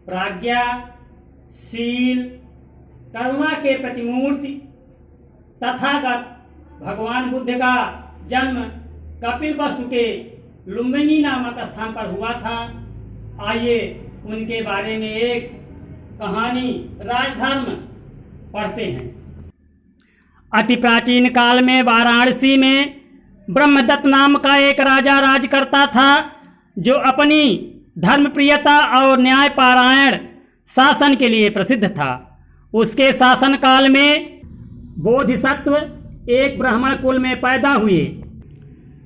प्राज्ञा, शील, करुणा के प्रतिमूर्ति तथागत भगवान बुद्ध का जन्म कपिलवस्तु के लुम्बिनी नामक स्थान पर हुआ था। आइए उनके बारे में एक कहानी राजधर्म पढ़ते हैं। अति प्राचीन काल में वाराणसी में ब्रह्मदत्त नाम का एक राजा राज करता था, जो अपनी धर्मप्रियता और न्यायपरायण शासन के लिए प्रसिद्ध था। उसके शासन काल में बोधिसत्व एक ब्राह्मण कुल में पैदा हुए।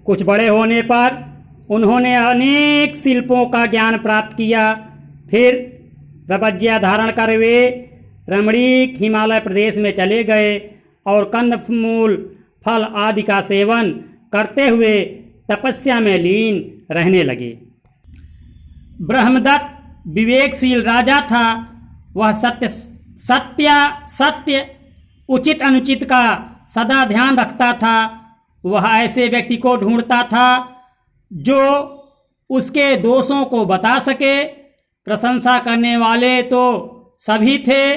कुछ बड़े होने पर उन्होंने अनेक शिल्पों का ज्ञान प्राप्त किया। फिर प्रपज्ञा धारण कर वे रमणीक हिमालय प्रदेश में चले गए और कंदमूल, फल आदि का सेवन करते हुए तपस्या में लीन रहने लगे। ब्रह्मदत्त विवेकशील राजा था। वह सत्य उचित अनुचित का सदा ध्यान रखता था। वह ऐसे व्यक्ति को ढूंढता था जो उसके दोषों को बता सके। प्रशंसा करने वाले तो सभी थे,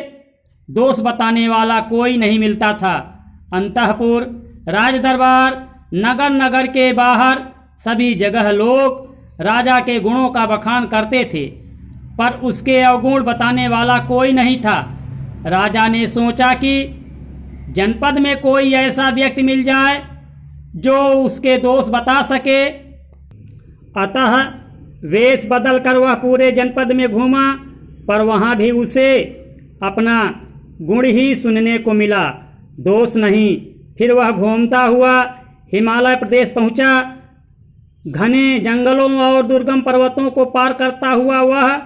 दोष बताने वाला कोई नहीं मिलता था। अंतःपुर, राजदरबार, नगर नगर के बाहर सभी जगह लोग राजा के गुणों का बखान करते थे, पर उसके अवगुण बताने वाला कोई नहीं था। राजा ने सोचा कि जनपद में कोई ऐसा व्यक्ति मिल जाए जो उसके दोष बता सके। अतः वेश बदल कर वह पूरे जनपद में घूमा, पर वहाँ भी उसे अपना गुण ही सुनने को मिला, दोष नहीं। फिर वह घूमता हुआ हिमालय प्रदेश पहुँचा। घने जंगलों और दुर्गम पर्वतों को पार करता हुआ वह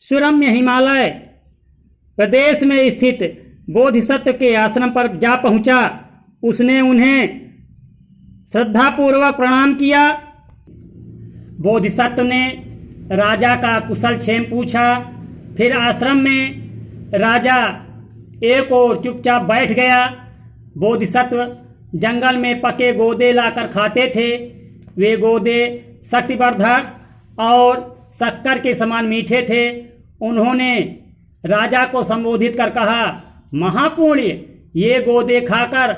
सुरम्य हिमालय प्रदेश में स्थित बोधिसत्व के आश्रम पर जा पहुंचा। उसने उन्हें श्रद्धापूर्वक प्रणाम किया। बोधिसत्व ने राजा का कुशल क्षेम पूछा। फिर आश्रम में राजा एक ओर चुपचाप बैठ गया। बोधिसत्व जंगल में पके गोदे लाकर खाते थे। वे गोदे शक्तिवर्धक और शक्कर के समान मीठे थे। उन्होंने राजा को संबोधित कर कहा, महापुण्य, ये गोदे खाकर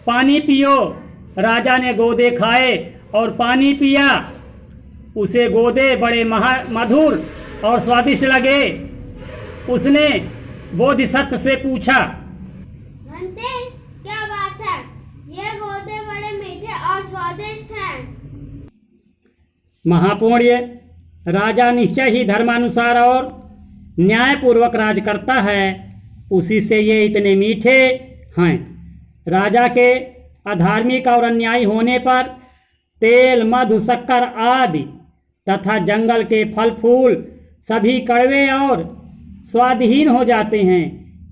पानी पियो। राजा ने गोदे खाए और पानी पिया। उसे गोदे बड़े मधुर और स्वादिष्ट लगे। उसने बोधिसत्व से पूछा, भंते, क्या बात है? ये गोदे बड़े मीठे और स्वादिष्ट हैं। महापुण्य, राजा निश्चय ही धर्मानुसार और न्यायपूर्वक राज करता है, उसी से ये इतने मीठे हैं। राजा के अधार्मिक और अन्यायी होने पर तेल, मधु, शक्कर आदि तथा जंगल के फल फूल सभी कड़वे और स्वादहीन हो जाते हैं।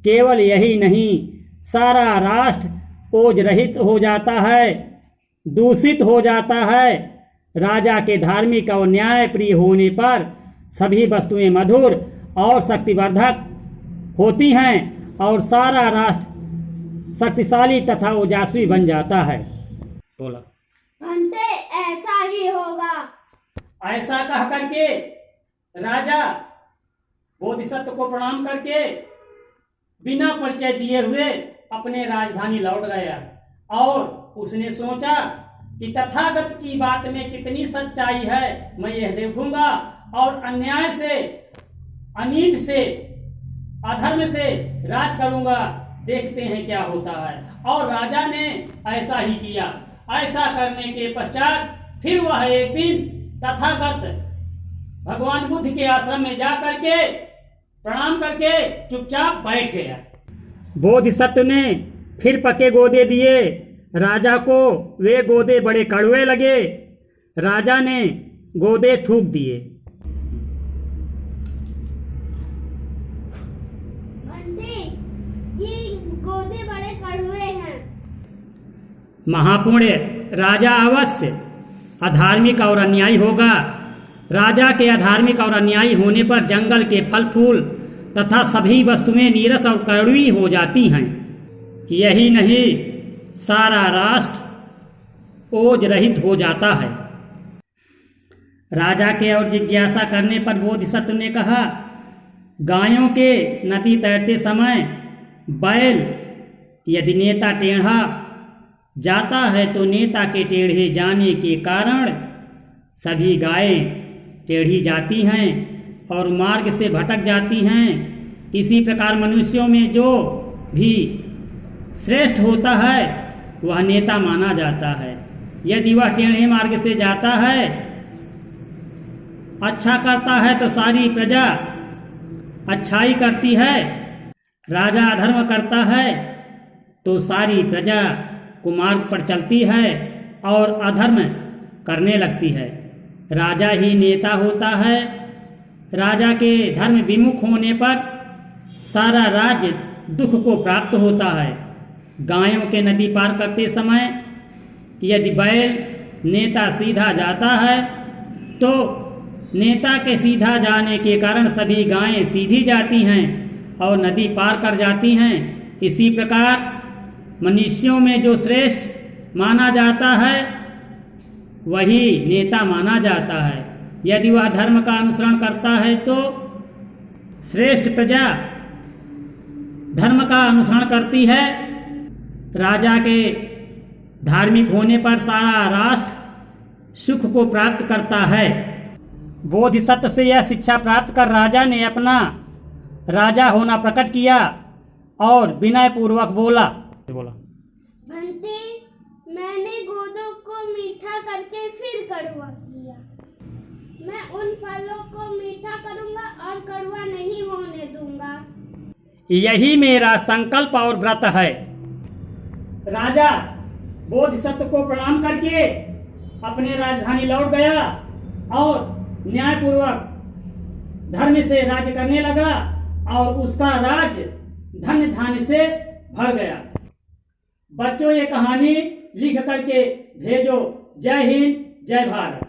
केवल यही नहीं, सारा राष्ट्र ओज रहित हो जाता है, दूषित हो जाता है। राजा के धार्मिक और न्यायप्रिय होने पर सभी वस्तुएं मधुर और शक्तिवर्धक होती हैं और सारा राष्ट्र शक्तिशाली तथा ओजस्वी बन जाता है। बोला, भंते, ऐसा ही होगा। ऐसा कह करके राजा बोधिसत्व को प्रणाम करके बिना परिचय दिए हुए अपने राजधानी लौट गया। और उसने सोचा कि तथागत की बात में कितनी सच्चाई है, मैं यह देखूंगा और अन्याय से, अनीति से, अधर्म से राज करूंगा, देखते हैं क्या होता है। और राजा ने ऐसा ही किया। ऐसा करने के पश्चात फिर वह एक दिन तथागत भगवान बुद्ध के आश्रम में जा करके प्रणाम करके चुपचाप बैठ गया। बोधिसत्व ने फिर पके गोदे दिए राजा को। वे गोदे बड़े कड़वे लगे। राजा ने गोदे थूक दिए। गोदे बड़े कड़वे हैं। महापुण्य, राजा अवश्य अधार्मिक और अन्यायी होगा। राजा के अधार्मिक और अन्यायी होने पर जंगल के फल फूल तथा सभी वस्तुएं नीरस और कड़वी हो जाती हैं। यही नहीं, सारा राष्ट्र ओज रहित हो जाता है। राजा के और जिज्ञासा करने पर बोधिसत्व ने कहा, गायों के नदी तैरते समय बैल यदि नेता टेढ़ा जाता है तो नेता के टेढ़े जाने के कारण सभी गायें टेढ़ी जाती हैं और मार्ग से भटक जाती हैं। इसी प्रकार मनुष्यों में जो भी श्रेष्ठ होता है वह नेता माना जाता है। यदि वह टेढ़े मार्ग से जाता है, अच्छा करता है तो सारी प्रजा अच्छाई करती है, राजा अधर्म करता है तो सारी प्रजा कुमार्ग पर चलती है और अधर्म करने लगती है। राजा ही नेता होता है। राजा के धर्म विमुख होने पर सारा राज्य दुख को प्राप्त होता है। गायों के नदी पार करते समय यदि बैल नेता सीधा जाता है तो नेता के सीधा जाने के कारण सभी गायें सीधी जाती हैं और नदी पार कर जाती हैं। इसी प्रकार मनुष्यों में जो श्रेष्ठ माना जाता है वही नेता माना जाता है। यदि वह धर्म का अनुसरण करता है तो श्रेष्ठ प्रजा धर्म का अनुसरण करती है। राजा के धार्मिक होने पर सारा राष्ट्र सुख को प्राप्त करता है। बोधिसत्व से यह शिक्षा प्राप्त कर राजा ने अपना राजा होना प्रकट किया और विनय पूर्वक बोला। भंते, मैंने गोदों को मीठा करके फिर कड़वा किया। मैं उन फलों को मीठा करूंगा और कड़वा नहीं होने दूंगा। यही मेरा संकल्प और व्रत है। राजा बोधिसत्व को प्रणाम करके अपने राजधानी लौट गया और न्यायपूर्वक धर्म से राज्य करने लगा और उसका राज्य धन्य धान्य से भर गया। बच्चों, ये कहानी लिख करके भेजो। जय हिंद, जय भारत।